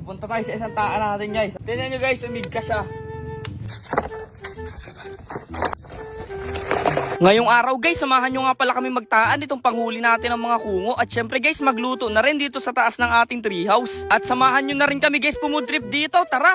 Punta tayo sa isang taan natin guys. Tignan nyo guys, umigka siya. Ngayong araw guys, samahan nyo nga pala kami magtaan ditong panghuli natin ng mga kungo. At syempre guys, magluto na rin dito sa taas ng ating treehouse. At samahan nyo na rin kami guys pumudrip dito, tara!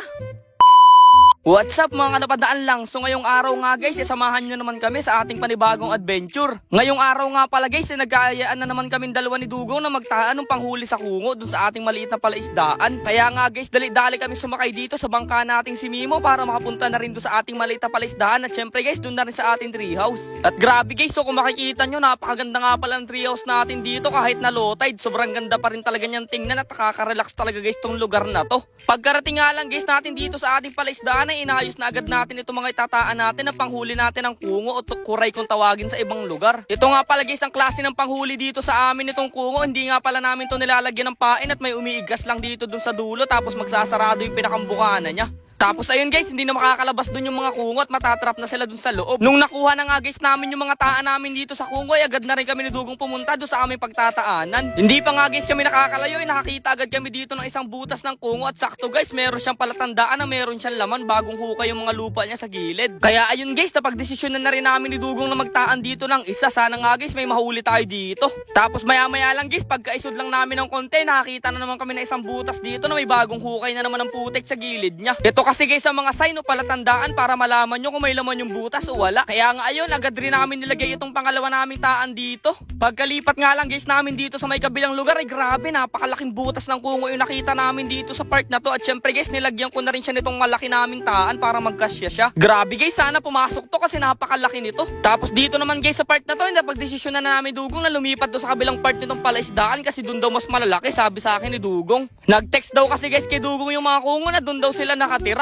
What's up mga kanapadaan lang? So ngayong araw nga guys, samahan nyo naman kami sa ating panibagong adventure. Ngayong araw nga pala guys, nag-aayaan na naman kami dalawa ni Dugong na magtaan ng panghuli sa kungo dun sa ating maliit na palaisdaan. Kaya nga guys, dali-dali kami sumakay dito sa bangka nating si Mimo para makapunta na rin dun sa ating maliit na palaisdaan. At syempre guys, dun na rin sa ating treehouse. At grabe guys, so kung makikita nyo, napakaganda nga pala ng treehouse natin dito kahit na low tide. Sobrang ganda pa rin talaga niyang tingnan at nakaka-relax talaga guys tong lugar na to. Pagkarating nga lang guys natin dito sa ating palaisdaan, inayos na agad natin itong mga itataan natin na panghuli natin ng kungo o kuray kung tawagin sa ibang lugar. Ito nga pala guys ang klase ng panghuli dito sa amin itong kungo. Hindi nga pala namin ito nilalagyan ng pain at may umiigas lang dito dun sa dulo tapos magsasarado yung pinakambukanan niya. Tapos ayun guys, hindi na makakalabas dun yung mga kungo at matatrap na sila dun sa loob. Nung nakuha na nga guys namin yung mga taan namin dito sa kungo, ay agad na rin kami ni Dugong pumunta dun sa aming pagtataanan. Hindi pa nga guys kami nakakalayo, ay nakakita agad kami dito ng isang butas ng kungo at sakto guys, meron siyang palatandaan na meron siyang laman bagong hukay yung mga lupa niya sa gilid. Kaya ayun guys, napagdesisyon na rin namin ni Dugong na magtaan dito ng isa. Sana nga guys may mahuli tayo dito. Tapos maya maya lang guys, pagkaisod lang namin ng konti, nakakita na naman kami na isang butas dito na may bagong hukay na naman ng putik sa gilid niya. Ito kasi guys sa mga sign o palatandaan para malaman nyo kung may laman yung butas o wala. Kaya nga ayun, agad rin namin nilagay itong pangalawa naming taan dito. Pagkalipat nga lang guys namin dito sa may kabilang lugar, ay grabe, napakalaking butas ng kungo yung nakita namin dito sa part na to. At syempre guys, nilagyan ko na rin siya nitong malaki naming taan para magkasya siya. Grabe guys, sana pumasok to kasi napakalaki nito. Tapos dito naman guys sa part na to, napagdesisyon na namin Dugong na lumipat do sa kabilang part nitong palaisdaan kasi dun daw mas malalaki, sabi sa akin ni Dugong. Nag-text daw kasi guys kay Dugong yung mga kungo na dun daw sila nakatira.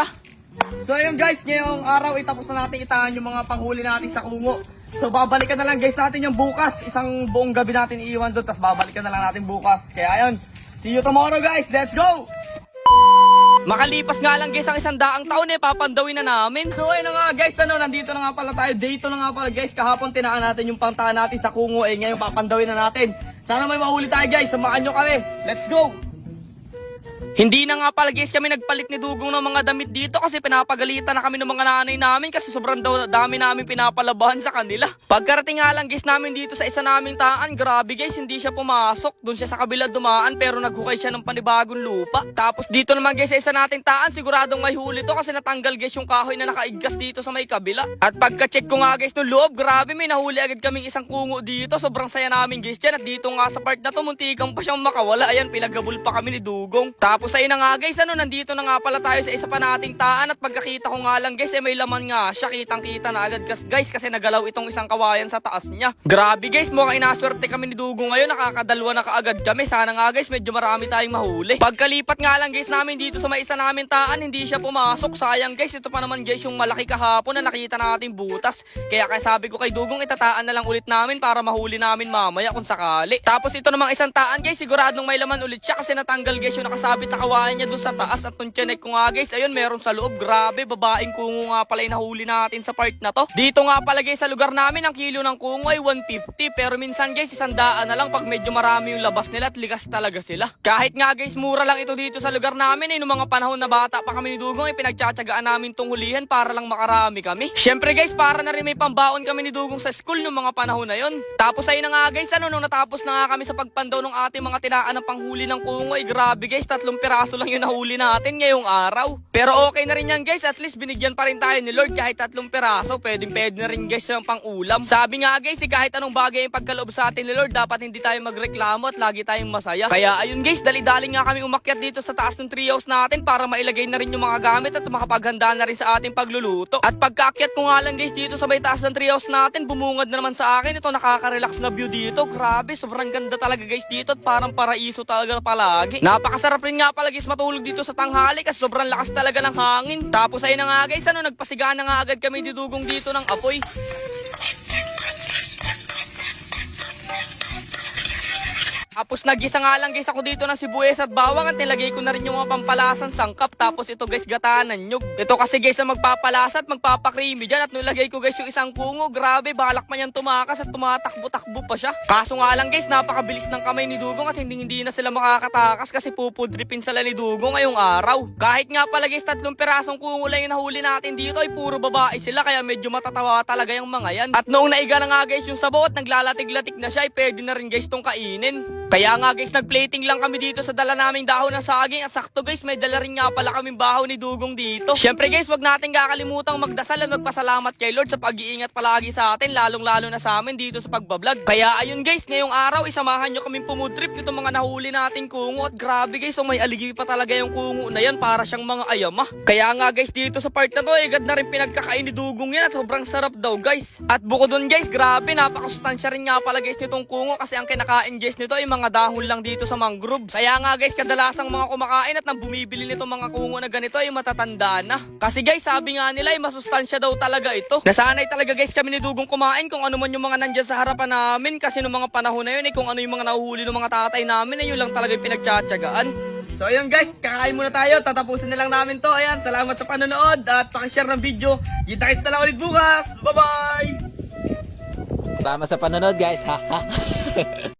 So ayun guys, ngayong araw itapos na natin itahan yung mga panghuli natin sa kungo. So babalikan na lang guys natin yung bukas. Isang buong gabi natin iiwan doon, tapos babalikan na lang natin bukas. Kaya ayun, see you tomorrow guys, let's go! Makalipas nga lang guys ang 100 taon papandawin na namin. So ayun na nga guys, nandito na nga pala tayo. Dito na nga pala guys, kahapon tinaan natin yung pantahan natin sa kungo. Ngayon papandawin na natin. Sana may mahuli tayo guys, samahan nyo kami. Let's go! Hindi na nga pala guys kami nagpalit ni Dugong ng mga damit dito kasi pinapagalitan na kami ng mga nanay namin kasi sobrang dami namin pinapalabahan sa kanila. Pagkarating nga lang guys namin dito sa isa naming taan, grabe guys, hindi siya pumasok. Doon siya sa kabila dumaan pero naghukay siya ng panibagong lupa. Tapos dito naman guys sa isa nating taan, siguradong may huli to kasi natanggal guys yung kahoy na nakaigas dito sa may kabila. At pagka-check ko nga guys ng loob, grabe may nahuli agad kaming isang kungo dito. Sobrang saya namin guys dyan. At dito nga sa part na to, muntikan pa siyang makawala. Ayan, pinagabul pa kami ni Dugong. Tapos ayun na nga guys, nandito na nga pala tayo sa isa pa nating taan at pagkakita ko nga lang guys, may laman nga siya, kitang-kita na agad guys kasi nagalaw itong isang kawayan sa taas niya. Grabe guys, mukhang inaswerte kami ni Dugong ngayon, nakakadalwa na kaagad kami. Sana nga guys, medyo marami tayong mahuli. Pagkalipat nga lang guys namin dito sa may isa namin taan, hindi siya pumasok. Sayang guys, ito pa naman guys yung malaki kahapon na nakita nating butas. Kaya sabi ko kay Dugong, itataan na lang ulit namin para mahuli namin mamaya kung sakali. Tapos ito namang isang taan guys, siguradong may laman ulit siya kasi natanggal guys yung nakasabit na kawayan niya doon sa taas. At nung chinek ko nga guys, ayun meron sa loob. Grabe, babaeng kungo nga pala yung nahuli natin sa part na to. Dito nga pala guys sa lugar namin, ang kilo ng kungo ay 150. Pero minsan guys, 100 na lang pag medyo marami yung labas nila at ligas talaga sila. Kahit nga guys, mura lang ito dito sa lugar namin. Nung mga panahon na bata pa kami ni Dugong, ay pinagtsatsagaan namin tong hulihan para lang makarami kami. Syempre guys, para na rin may pambaon kami ni Dugong sa school nung mga panahon na yon. Tapos ayun na nga guys, nung natapos na nga kami sa pagpandaw ng ating mga tinaan ng panghuli ng kungo, ay grabe guys, 3 piraso lang yung nahuli natin ngayong araw. Pero okay na rin yan guys, at least binigyan pa rin tayo ni Lord kahit 3 piraso, pwede na rin guys yung pang ulam. Sabi nga guys, kahit anong bagay yung pagkaloob sa atin ni Lord, dapat hindi tayo magreklamo at lagi tayong masaya. Kaya ayun guys, dali-dali nga kami umakyat dito sa taas ng treehouse natin para mailagay na rin yung mga gamit at makapaghanda na rin sa ating pagluluto. At pagkaakyat ko nga lang guys dito sa may taas ng treehouse natin, bumungad na naman sa akin ito nakaka-relax na view dito. Grabe, sobrang ganda talaga guys dito at parang paraiso talaga palagi. Napakasarap rin nga pala guys matulog dito sa tanghali kasi sobrang lakas talaga ng hangin. Tapos ayun na nga guys, nagpasigaan na nga agad kami didugong dito ng apoy. Tapos nagisa nga lang guys ako dito ng sibuyas at bawang at nilagay ko na rin yung mga pampalasan sangkap. Tapos ito guys gatanan nyug. Ito kasi guys ang magpapalasa at magpapakrimi dyan. At nilagay ko guys yung isang kungo. Grabe balak man yan tumakas at tumatakbo-takbo pa siya. Kaso nga lang guys napakabilis ng kamay ni Dugong at hindi na sila makakatakas kasi pupudripin sila ni Dugong ngayong araw. Kahit nga pala guys 3 pirasong kungo lang yung nahuli natin dito ay puro babae sila kaya medyo matatawa talaga yung mga yan. At noong naiga na nga guys yung sabaw at naglalatig-latik na siya ay pwede na rin guys tong kainin. Kaya nga guys nagplating lang kami dito sa dala naming dahon ng saging at sakto guys may dala rin nga pala kaming bahaw ni Dugong dito. Syempre guys wag natin kakalimutang magdasal at magpasalamat kay Lord sa pag-iingat palagi sa atin lalong lalo na sa amin dito sa pagbablog. Kaya ayun guys ngayong araw isamahan nyo kaming pumutrip nitong mga nahuli nating kungo at grabe guys may aligi pa talaga yung kungo na yan para siyang mga ayama. Kaya nga guys dito sa part na to agad na rin pinagkakain ni Dugong yan at sobrang sarap daw guys. At bukod dun guys grabe napakasustansya rin nga pala guys nitong kungo kasi ang kinakain guys nito ay mga dahon lang dito sa mangroves. Kaya nga guys kadalasang mga kumakain at nang bumibili nitong mga kungo na ganito ay matatanda na. Kasi guys sabi nga nila ay masustansya daw talaga ito. Nasanay talaga guys kami ni Dugong kumain kung ano man yung mga nandyan sa harapan namin kasi noong mga panahon na yun kung ano yung mga nahuhuli ng mga tatay namin ay yun lang talaga yung pinagtsatsagaan. So ayun guys, kakain muna tayo, tatapusin na lang namin to. Ayan, salamat sa panonood at pakishare ng video. Kita-kits na lang ulit bukas. Bye bye! Salamat sa panonood guys.